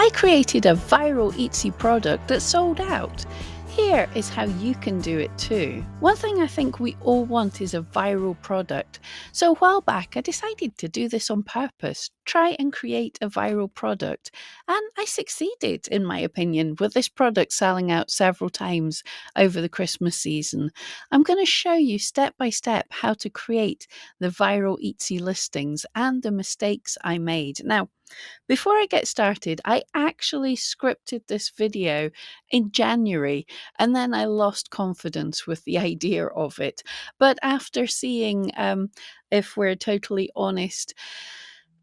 I created a viral Etsy product that sold out. Here is how you can do it too. One thing I think we all want is a viral product. So a while back, I decided to do this on purpose, try and create a viral product. And I succeeded, in my opinion, with this product selling out several times over the Christmas season. I'm going to show you step by step how to create the viral Etsy listings and the mistakes I made. Now, before I get started, I actually scripted this video in January and then I lost confidence with the idea of it. But after seeing, if we're totally honest,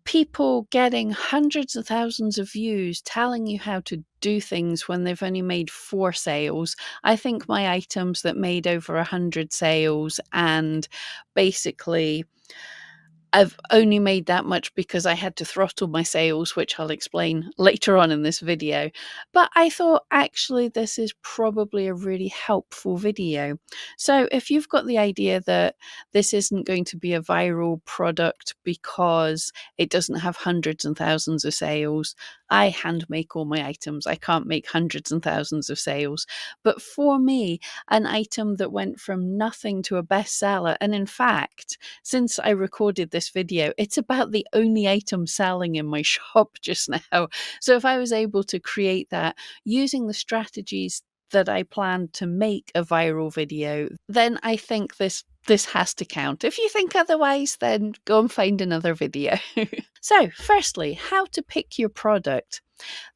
people getting hundreds of thousands of views telling you how to do things when they've only made 4 sales. I think my items that made over 100 sales and basically I've only made that much because I had to throttle my sales, which I'll explain later on in this video. But I thought actually this is probably a really helpful video. So if you've got the idea that this isn't going to be a viral product because it doesn't have hundreds and thousands of sales, I hand make all my items. I can't make hundreds and thousands of sales. But for me, an item that went from nothing to a bestseller, and in fact, since I recorded this video, it's about the only item selling in my shop just now. So if I was able to create that using the strategies that I planned to make a viral video, then I think this has to count. If you think otherwise, then go and find another video. So firstly, how to pick your product.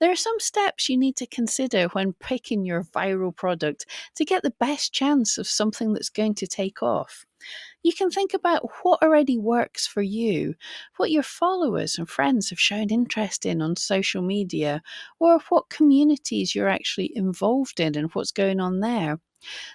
There are some steps you need to consider when picking your viral product to get the best chance of something that's going to take off. You can think about what already works for you, what your followers and friends have shown interest in on social media, or what communities you're actually involved in and what's going on there.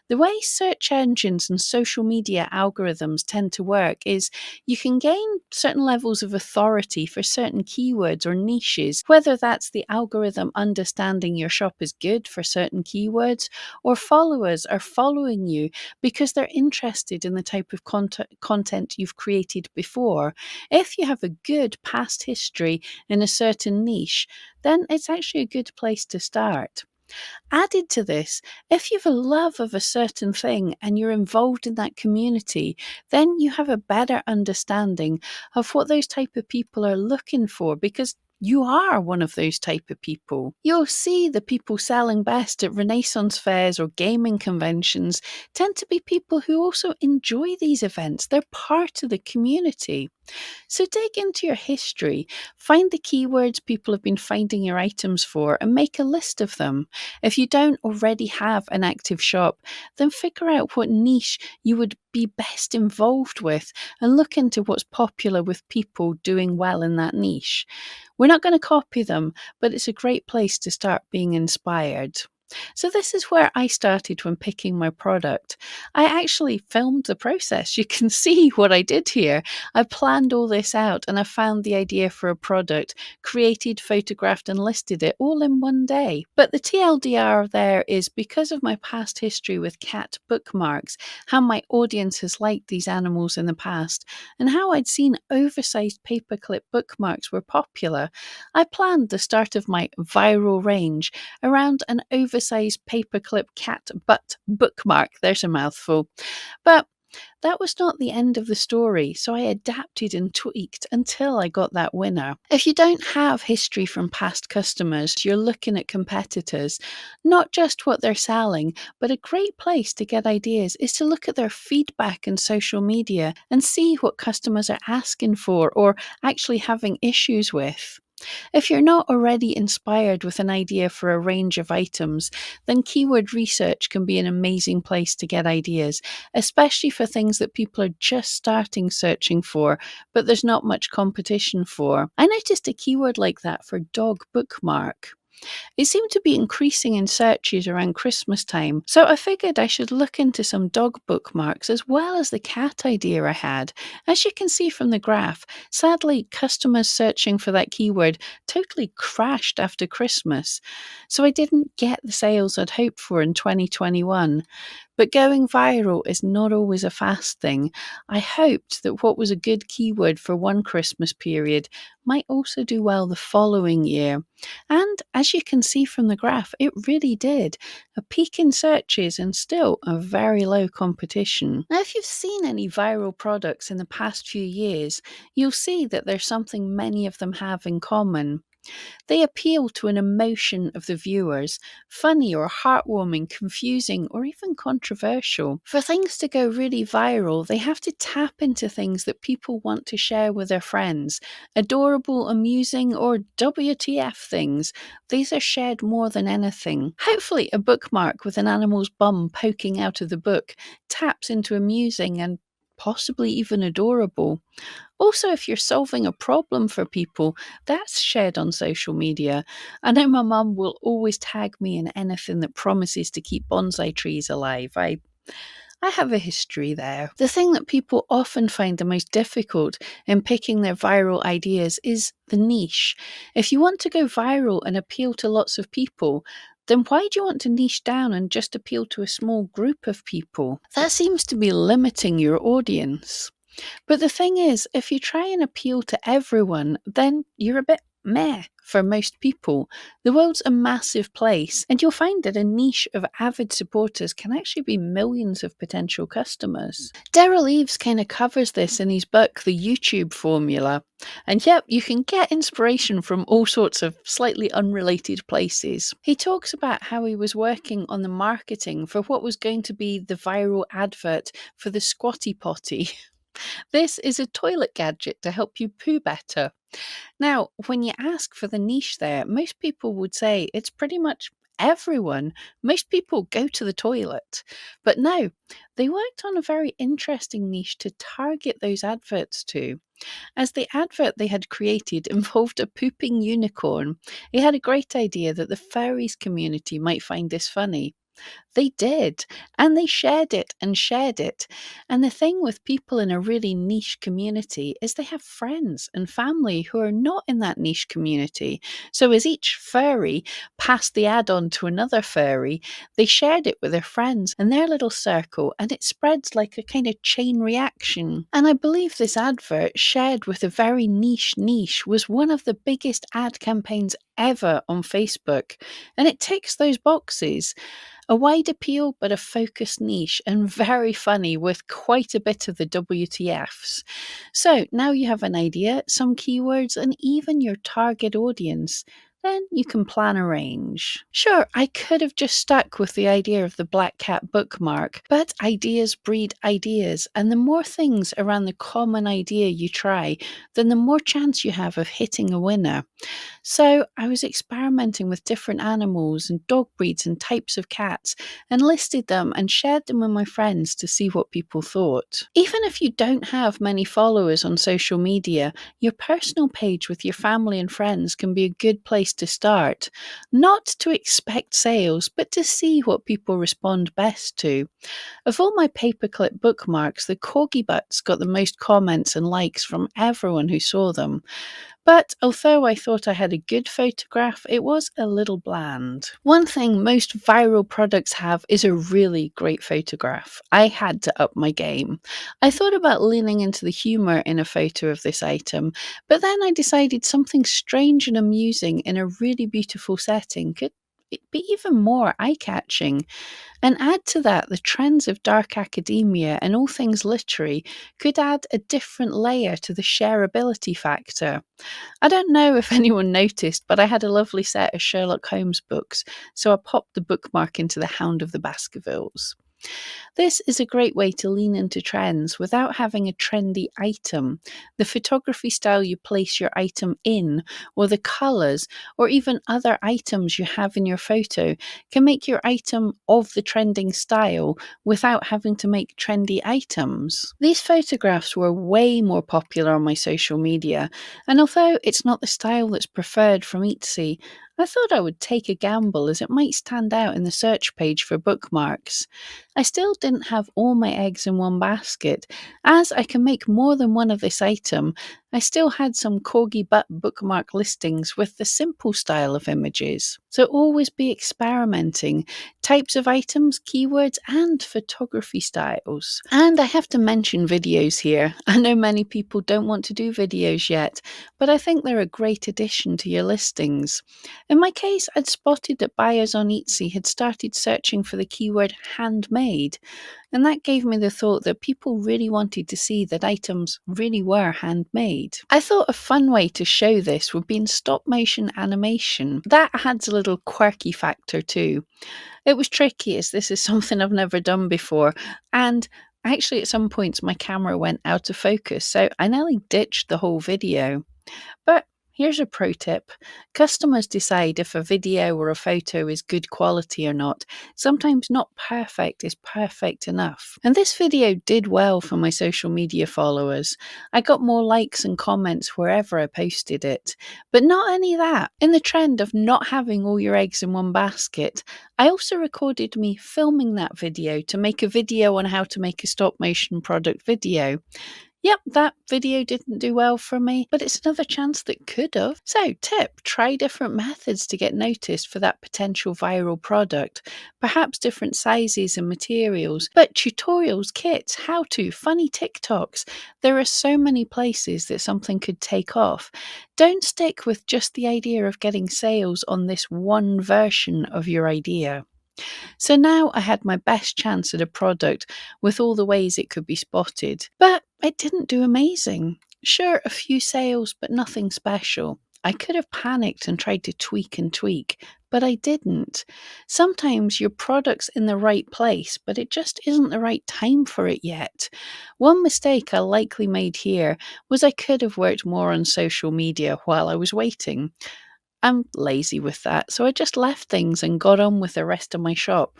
The way search engines and social media algorithms tend to work is you can gain certain levels of authority for certain keywords or niches, whether that's the algorithm understanding your shop is good for certain keywords, or followers are following you because they're interested in the type of content you've created before. If you have a good past history in a certain niche, then it's actually a good place to start. Added to this, if you have a love of a certain thing and you're involved in that community, then you have a better understanding of what those type of people are looking for because you are one of those type of people. You'll see the people selling best at Renaissance fairs or gaming conventions tend to be people who also enjoy these events. They're part of the community. So dig into your history, find the keywords people have been finding your items for and make a list of them. If you don't already have an active shop, then figure out what niche you would be best involved with and look into what's popular with people doing well in that niche. We're not going to copy them, but it's a great place to start being inspired. So this is where I started when picking my product. I actually filmed the process. You can see what I did here. I planned all this out and I found the idea for a product, created, photographed and listed it all in one day. But the TLDR there is because of my past history with cat bookmarks, how my audience has liked these animals in the past, and how I'd seen oversized paperclip bookmarks were popular. I planned the start of my viral range around an oversized paperclip cat butt bookmark. There's a mouthful. But that was not the end of the story, so I adapted and tweaked until I got that winner. If you don't have history from past customers, you're looking at competitors, not just what they're selling, but a great place to get ideas is to look at their feedback in social media and see what customers are asking for or actually having issues with. If you're not already inspired with an idea for a range of items, then keyword research can be an amazing place to get ideas, especially for things that people are just starting searching for, but there's not much competition for. I noticed a keyword like that for dog bookmark. It seemed to be increasing in searches around Christmas time, so I figured I should look into some dog bookmarks as well as the cat idea I had. As you can see from the graph, sadly, customers searching for that keyword totally crashed after Christmas, so I didn't get the sales I'd hoped for in 2021. But going viral is not always a fast thing. I hoped that what was a good keyword for one Christmas period might also do well the following year. And as you can see from the graph, it really did. A peak in searches and still a very low competition. Now, if you've seen any viral products in the past few years, you'll see that there's something many of them have in common. They appeal to an emotion of the viewers, funny or heartwarming, confusing, or even controversial. For things to go really viral, they have to tap into things that people want to share with their friends. Adorable, amusing, or WTF things. These are shared more than anything. Hopefully, a bookmark with an animal's bum poking out of the book taps into amusing and possibly even adorable. Also, if you're solving a problem for people, that's shared on social media. I know my mum will always tag me in anything that promises to keep bonsai trees alive. I have a history there. The thing that people often find the most difficult in picking their viral ideas is the niche. If you want to go viral and appeal to lots of people, then why do you want to niche down and just appeal to a small group of people? That seems to be limiting your audience. But the thing is, if you try and appeal to everyone, then you're a bit meh for most people. The world's a massive place, and you'll find that a niche of avid supporters can actually be millions of potential customers. Daryl Eves kind of covers this in his book, The YouTube Formula. And yep, you can get inspiration from all sorts of slightly unrelated places. He talks about how he was working on the marketing for what was going to be the viral advert for the Squatty Potty. This is a toilet gadget to help you poo better. Now, when you ask for the niche there, most people would say it's pretty much everyone. Most people go to the toilet. But no, they worked on a very interesting niche to target those adverts to. As the advert they had created involved a pooping unicorn, he had a great idea that the furries community might find this funny. They did, and they shared it and shared it. And the thing with people in a really niche community is they have friends and family who are not in that niche community. So as each furry passed the ad on to another furry, they shared it with their friends and their little circle, and it spreads like a kind of chain reaction. And I believe this advert, shared with a very niche, was one of the biggest ad campaigns ever on Facebook. And it ticks those boxes. A wide appeal, but a focused niche, and very funny with quite a bit of the WTFs. So now you have an idea, some keywords, and even your target audience. Then you can plan a range. Sure, I could have just stuck with the idea of the black cat bookmark, but ideas breed ideas, and the more things around the common idea you try, then the more chance you have of hitting a winner. So I was experimenting with different animals and dog breeds and types of cats and listed them and shared them with my friends to see what people thought. Even if you don't have many followers on social media, your personal page with your family and friends can be a good place to start. Not to expect sales, but to see what people respond best to. Of all my paperclip bookmarks, the corgi butts got the most comments and likes from everyone who saw them. But although I thought I had a good photograph, it was a little bland. One thing most viral products have is a really great photograph. I had to up my game. I thought about leaning into the humour in a photo of this item, but then I decided something strange and amusing in a really beautiful setting could be even more eye-catching. And add to that the trends of dark academia and all things literary could add a different layer to the shareability factor. I don't know if anyone noticed, but I had a lovely set of Sherlock Holmes books, so I popped the bookmark into the Hound of the Baskervilles. This is a great way to lean into trends without having a trendy item. The photography style you place your item in, or the colours, or even other items you have in your photo can make your item of the trending style without having to make trendy items. These photographs were way more popular on my social media, and although it's not the style that's preferred from Etsy, I thought I would take a gamble as it might stand out in the search page for bookmarks. I still didn't have all my eggs in one basket, as I can make more than one of this item, I still had some corgi butt bookmark listings with the simple style of images. So always be experimenting types of items, keywords, and photography styles. And I have to mention videos here. I know many people don't want to do videos yet, but I think they're a great addition to your listings. In my case, I'd spotted that buyers on Etsy had started searching for the keyword handmade, and that gave me the thought that people really wanted to see that items really were handmade. I thought a fun way to show this would be in stop motion animation. That adds a little quirky factor too. It was tricky as this is something I've never done before, and actually at some points my camera went out of focus, so I nearly ditched the whole video. But here's a pro tip. Customers decide if a video or a photo is good quality or not. Sometimes not perfect is perfect enough. And this video did well for my social media followers. I got more likes and comments wherever I posted it. But not only that, in the trend of not having all your eggs in one basket, I also recorded me filming that video to make a video on how to make a stop motion product video. Yep, that video didn't do well for me, but it's another chance that could have. So, tip, try different methods to get noticed for that potential viral product. Perhaps different sizes and materials, but tutorials, kits, how to, funny TikToks. There are so many places that something could take off. Don't stick with just the idea of getting sales on this one version of your idea. So now I had my best chance at a product with all the ways it could be spotted. But it didn't do amazing. Sure, a few sales, but nothing special. I could have panicked and tried to tweak, but I didn't. Sometimes your product's in the right place, but it just isn't the right time for it yet. One mistake I likely made here was I could have worked more on social media while I was waiting. I'm lazy with that, so I just left things and got on with the rest of my shop.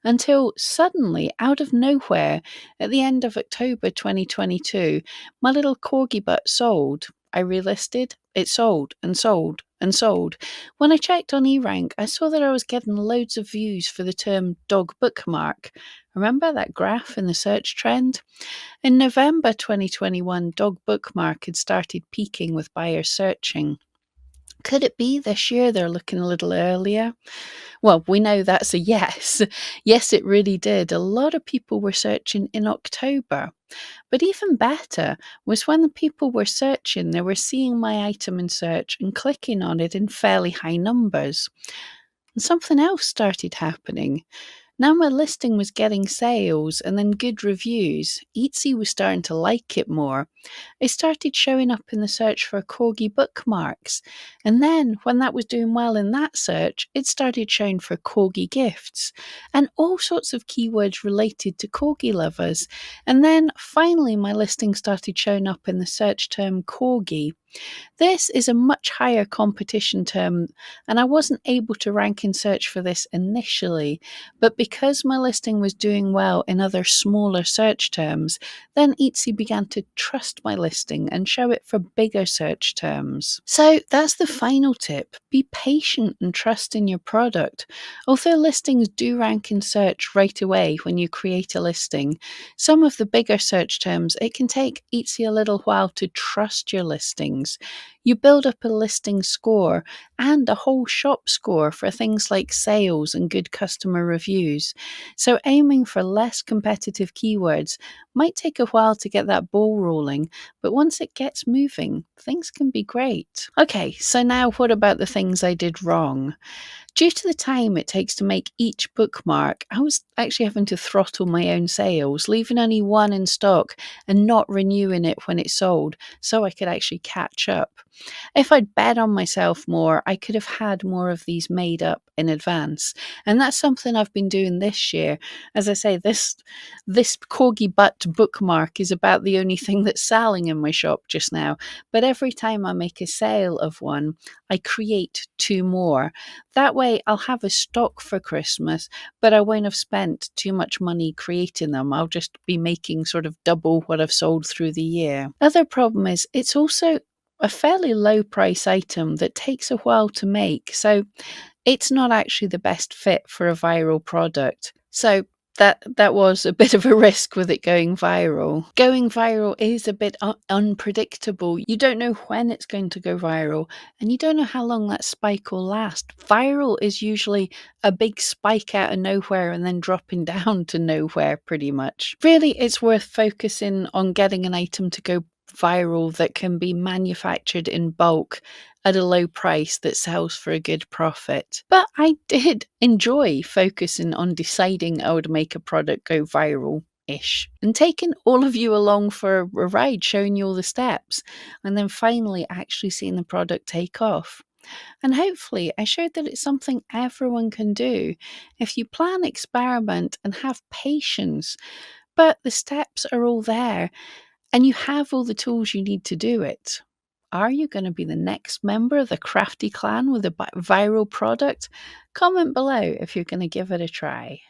Until suddenly, out of nowhere, at the end of October 2022, my little corgi butt sold. I relisted, it sold and sold and sold. When I checked on eRank, I saw that I was getting loads of views for the term dog bookmark. Remember that graph in the search trend? In November 2021, dog bookmark had started peaking with buyers searching. Could it be this year they're looking a little earlier? Well, we know that's a yes. Yes, it really did. A lot of people were searching in October. But even better was when the people were searching, they were seeing my item in search and clicking on it in fairly high numbers. And something else started happening. Now my listing was getting sales and then good reviews. Etsy was starting to like it more. It started showing up in the search for corgi bookmarks. And then, when that was doing well in that search, it started showing for corgi gifts and all sorts of keywords related to corgi lovers. And then, finally, my listing started showing up in the search term corgi. This is a much higher competition term, and I wasn't able to rank in search for this initially, but because my listing was doing well in other smaller search terms, then Etsy began to trust my listing and show it for bigger search terms. So that's the final tip. Be patient and trust in your product. Although listings do rank in search right away when you create a listing, some of the bigger search terms, it can take Etsy a little while to trust your listings. You build up a listing score and a whole shop score for things like sales and good customer reviews. So aiming for less competitive keywords might take a while to get that ball rolling, but once it gets moving, things can be great. Okay, so now what about the things I did wrong? Due to the time it takes to make each bookmark, I was actually having to throttle my own sales, leaving only one in stock and not renewing it when it sold so I could actually catch up. If I'd bet on myself more, I could have had more of these made up in advance. And that's something I've been doing this year. As I say, this corgi butt bookmark is about the only thing that's selling in my shop just now. But every time I make a sale of one, I create two more. That way I'll have a stock for Christmas, but I won't have spent too much money creating them. I'll just be making sort of double what I've sold through the year. Other problem is it's also a fairly low price item that takes a while to make, so it's not actually the best fit for a viral product. So That was a bit of a risk with it going viral. Going viral is a bit unpredictable. You don't know when it's going to go viral, and you don't know how long that spike will last. Viral is usually a big spike out of nowhere and then dropping down to nowhere pretty much. Really, it's worth focusing on getting an item to go viral that can be manufactured in bulk at a low price that sells for a good profit. But I did enjoy focusing on deciding I would make a product go viral ish and taking all of you along for a ride, showing you all the steps, and then finally actually seeing the product take off. And hopefully, I showed that it's something everyone can do if you plan, experiment, and have patience. But the steps are all there, and you have all the tools you need to do it. Are you going to be the next member of the Crafty Clan with a viral product? Comment below if you're going to give it a try.